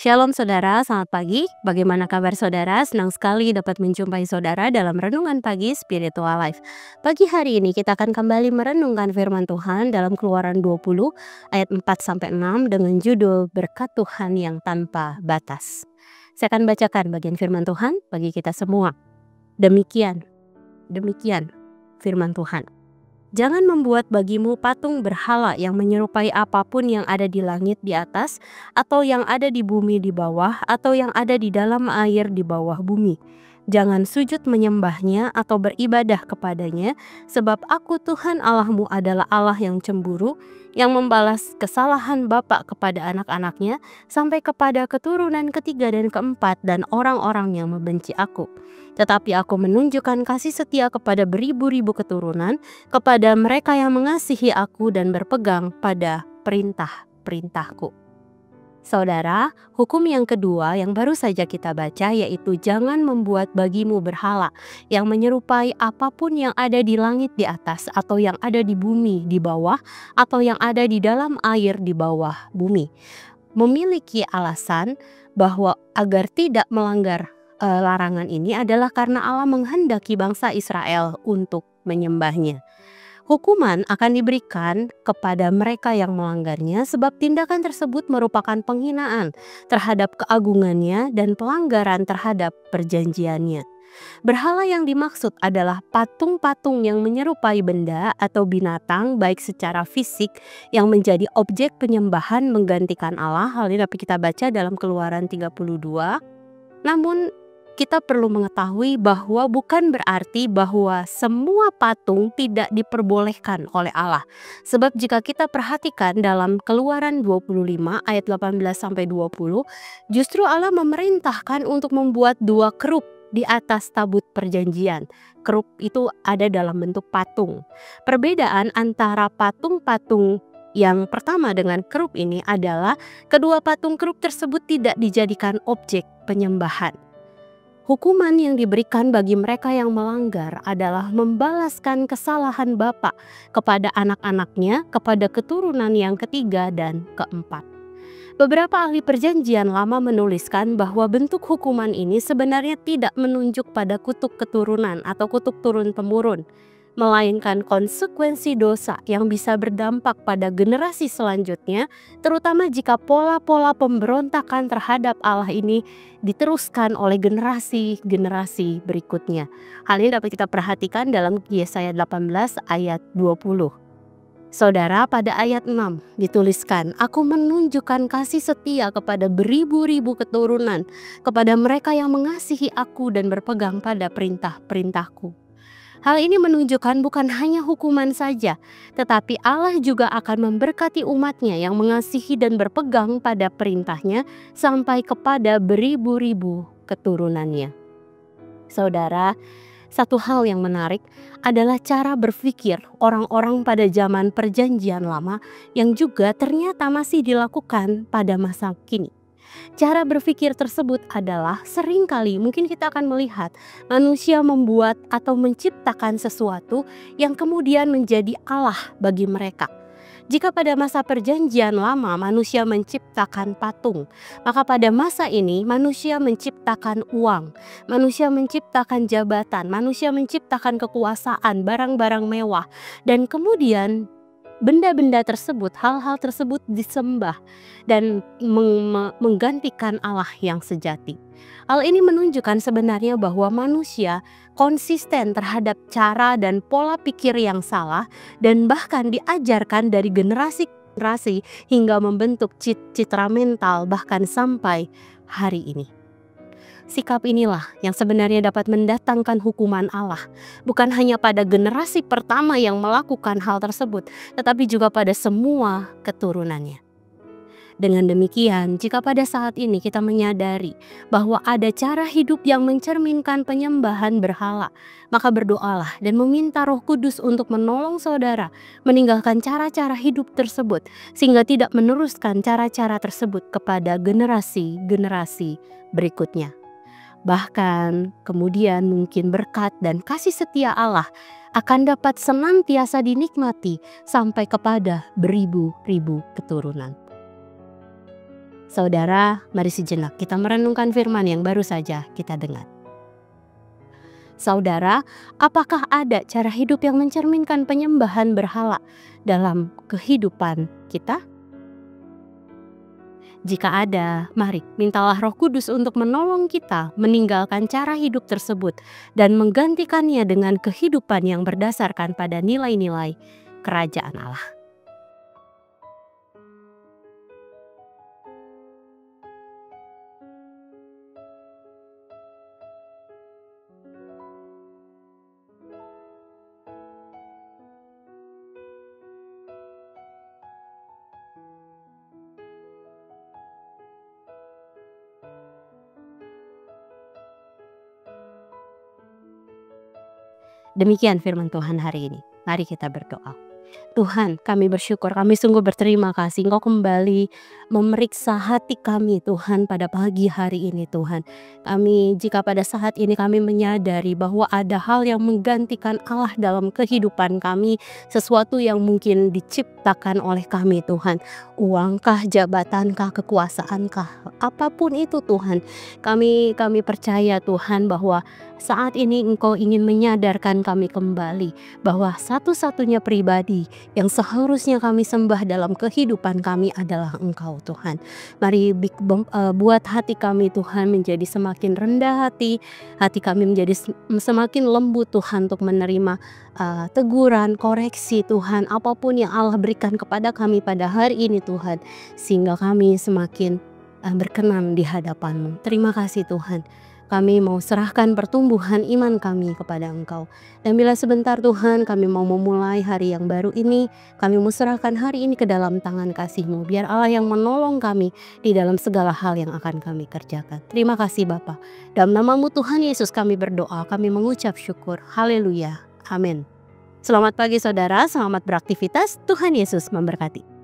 Shalom saudara, selamat pagi. Bagaimana kabar saudara? Senang sekali dapat menjumpai saudara dalam Renungan Pagi Spiritual Life. Pagi hari ini kita akan kembali merenungkan firman Tuhan dalam Keluaran 20 ayat 4-6 dengan judul Berkat Tuhan yang Tanpa Batas. Saya akan bacakan bagian firman Tuhan bagi kita semua. Demikian firman Tuhan. Jangan membuat bagimu patung berhala yang menyerupai apapun yang ada di langit di atas, atau yang ada di bumi di bawah, atau yang ada di dalam air di bawah bumi. Jangan sujud menyembahnya atau beribadah kepadanya, sebab Aku Tuhan Allahmu adalah Allah yang cemburu, yang membalas kesalahan bapa kepada anak-anaknya, sampai kepada keturunan ketiga dan keempat dan orang-orang yang membenci Aku. Tetapi Aku menunjukkan kasih setia kepada beribu-ribu keturunan, kepada mereka yang mengasihi Aku dan berpegang pada perintah-perintahku. Saudara, hukum yang kedua yang baru saja kita baca yaitu jangan membuat bagimu berhala yang menyerupai apapun yang ada di langit di atas, atau yang ada di bumi di bawah, atau yang ada di dalam air di bawah bumi. Memiliki alasan bahwa agar tidak melanggar larangan ini adalah karena Allah menghendaki bangsa Israel untuk menyembahnya. Hukuman akan diberikan kepada mereka yang melanggarnya sebab tindakan tersebut merupakan penghinaan terhadap keagungannya dan pelanggaran terhadap perjanjiannya. Berhala yang dimaksud adalah patung-patung yang menyerupai benda atau binatang baik secara fisik yang menjadi objek penyembahan menggantikan Allah. Hal ini dapat kita baca dalam Keluaran 32. Namun kita perlu mengetahui bahwa bukan berarti bahwa semua patung tidak diperbolehkan oleh Allah. Sebab jika kita perhatikan dalam Keluaran 25 ayat 18-20, justru Allah memerintahkan untuk membuat 2 kerub di atas tabut perjanjian. Kerub itu ada dalam bentuk patung. Perbedaan antara patung-patung yang pertama dengan kerub ini adalah kedua patung kerub tersebut tidak dijadikan objek penyembahan. Hukuman yang diberikan bagi mereka yang melanggar adalah membalaskan kesalahan bapa kepada anak-anaknya, kepada keturunan yang ketiga dan keempat. Beberapa ahli perjanjian lama menuliskan bahwa bentuk hukuman ini sebenarnya tidak menunjuk pada kutuk keturunan atau kutuk turun-temurun, melainkan konsekuensi dosa yang bisa berdampak pada generasi selanjutnya, terutama jika pola-pola pemberontakan terhadap Allah ini diteruskan oleh generasi-generasi berikutnya. Hal ini dapat kita perhatikan dalam Yesaya 18 ayat 20. Saudara, pada ayat 6 dituliskan, Aku menunjukkan kasih setia kepada beribu-ribu keturunan, kepada mereka yang mengasihi Aku dan berpegang pada perintah-perintahku. Hal ini menunjukkan bukan hanya hukuman saja, tetapi Allah juga akan memberkati umatnya yang mengasihi dan berpegang pada perintahnya sampai kepada beribu-ribu keturunannya. Saudara, satu hal yang menarik adalah cara berpikir orang-orang pada zaman perjanjian lama yang juga ternyata masih dilakukan pada masa kini. Cara berpikir tersebut adalah seringkali mungkin kita akan melihat manusia membuat atau menciptakan sesuatu yang kemudian menjadi Allah bagi mereka. Jika pada masa perjanjian lama manusia menciptakan patung, maka pada masa ini manusia menciptakan uang, manusia menciptakan jabatan, manusia menciptakan kekuasaan, barang-barang mewah, dan kemudian benda-benda tersebut, hal-hal tersebut disembah dan menggantikan Allah yang sejati. Hal ini menunjukkan sebenarnya bahwa manusia konsisten terhadap cara dan pola pikir yang salah dan bahkan diajarkan dari generasi ke generasi hingga membentuk citra mental bahkan sampai hari ini. Sikap inilah yang sebenarnya dapat mendatangkan hukuman Allah, bukan hanya pada generasi pertama yang melakukan hal tersebut, tetapi juga pada semua keturunannya. Dengan demikian, jika pada saat ini kita menyadari bahwa ada cara hidup yang mencerminkan penyembahan berhala, maka berdoalah dan meminta Roh Kudus untuk menolong saudara meninggalkan cara-cara hidup tersebut, sehingga tidak meneruskan cara-cara tersebut kepada generasi-generasi berikutnya. Bahkan kemudian mungkin berkat dan kasih setia Allah akan dapat senantiasa dinikmati sampai kepada beribu-ribu keturunan. Saudara, mari sejenak kita merenungkan firman yang baru saja kita dengar. Saudara, apakah ada cara hidup yang mencerminkan penyembahan berhala dalam kehidupan kita? Jika ada, mari mintalah Roh Kudus untuk menolong kita meninggalkan cara hidup tersebut dan menggantikannya dengan kehidupan yang berdasarkan pada nilai-nilai kerajaan Allah. Demikian firman Tuhan hari ini. Mari kita berdoa. Tuhan, kami bersyukur, kami sungguh berterima kasih Engkau kembali memeriksa hati kami Tuhan pada pagi hari ini Tuhan. Jika pada saat ini kami menyadari bahwa ada hal yang menggantikan Allah dalam kehidupan kami, sesuatu yang mungkin diciptakan oleh kami Tuhan, uangkah, jabatankah, kekuasaankah, apapun itu Tuhan, kami percaya Tuhan bahwa saat ini Engkau ingin menyadarkan kami kembali bahwa satu-satunya pribadi yang seharusnya kami sembah dalam kehidupan kami adalah Engkau Tuhan. Mari buat hati kami Tuhan menjadi semakin rendah hati kami menjadi semakin lembut Tuhan untuk menerima teguran, koreksi Tuhan, apapun yang Allah berikan kepada kami pada hari ini Tuhan, sehingga kami semakin berkenan di hadapan-Mu. Terima kasih Tuhan. Kami mau serahkan pertumbuhan iman kami kepada Engkau. Dan bila sebentar Tuhan kami mau memulai hari yang baru ini, kami mau serahkan hari ini ke dalam tangan kasih-Mu. Biar Allah yang menolong kami di dalam segala hal yang akan kami kerjakan. Terima kasih Bapa. Dalam nama-Mu Tuhan Yesus kami berdoa, kami mengucap syukur. Haleluya. Amin. Selamat pagi saudara, selamat beraktivitas. Tuhan Yesus memberkati.